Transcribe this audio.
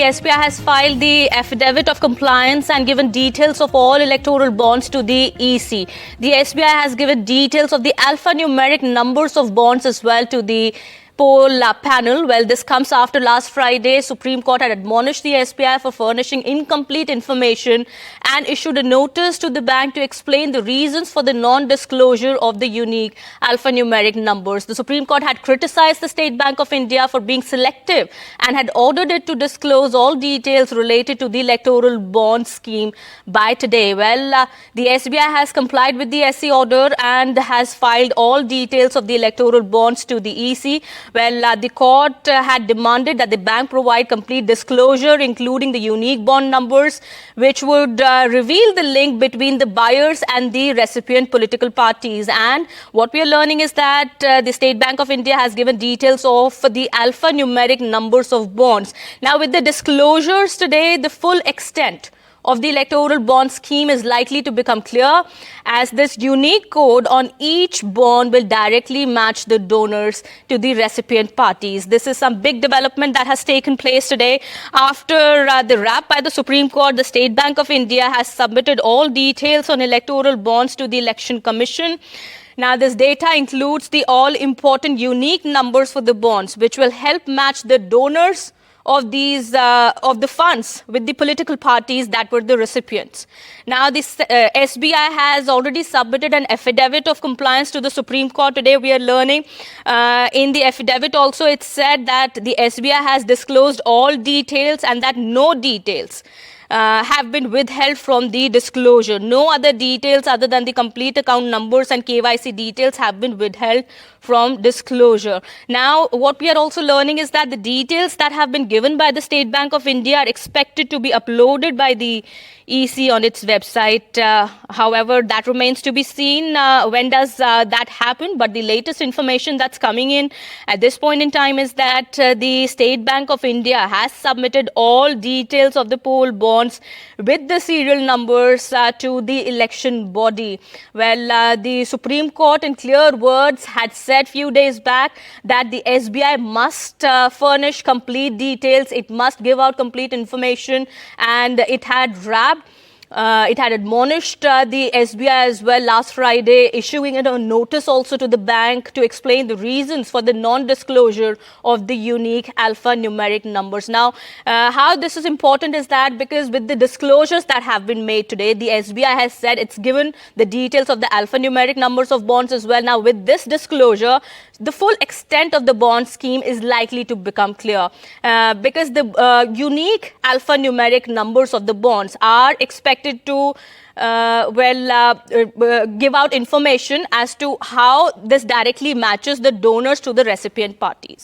The SBI has filed the affidavit of compliance and given details of all electoral bonds to the EC. The SBI has given details of the alphanumeric numbers of bonds as well to the poll panel. Well, this comes after last Friday, Supreme Court had admonished the SBI for furnishing incomplete information and issued a notice to the bank to explain the reasons for the non-disclosure of the unique alphanumeric numbers. The Supreme Court had criticized the State Bank of India for being selective and had ordered it to disclose all details related to the electoral bond scheme by today. Well, the SBI has complied with the SC order and has filed all details of the electoral bonds to the EC. Well, the court had demanded that the bank provide complete disclosure, including the unique bond numbers, which would reveal the link between the buyers and the recipient political parties. And what we are learning is that the State Bank of India has given details of the alphanumeric numbers of bonds. Now, with the disclosures today, the full extent of the electoral bond scheme is likely to become clear, as this unique code on each bond will directly match the donors to the recipient parties. This is some big development that has taken place today. After the rap by the Supreme Court, the State Bank of India has submitted all details on electoral bonds to the Election Commission. Now, this data includes the all-important unique numbers for the bonds, which will help match the donors of the funds with the political parties that were the recipients. Now, this SBI has already submitted an affidavit of compliance to the Supreme Court. Today, we are learning in the affidavit also it said that the SBI has disclosed all details and that no details have been withheld from the disclosure. No other details other than the complete account numbers and KYC details have been withheld from disclosure. Now, what we are also learning is that the details that have been given by the State Bank of India are expected to be uploaded by the EC on its website. However, that remains to be seen. When does that happen? But the latest information that's coming in at this point in time is that the State Bank of India has submitted all details of the poll bonds with the serial numbers to the election body. Well, the Supreme Court in clear words had said few days back that the SBI must furnish complete details. It must give out complete information, and it had it had admonished the SBI as well last Friday, issuing a notice also to the bank to explain the reasons for the non-disclosure of the unique alphanumeric numbers. Now, how this is important is that because with the disclosures that have been made today, the SBI has said it's given the details of the alphanumeric numbers of bonds as well. Now, with this disclosure, the full extent of the bond scheme is likely to become clear because the unique alphanumeric numbers of the bonds are expected to give out information as to how this directly matches the donors to the recipient parties.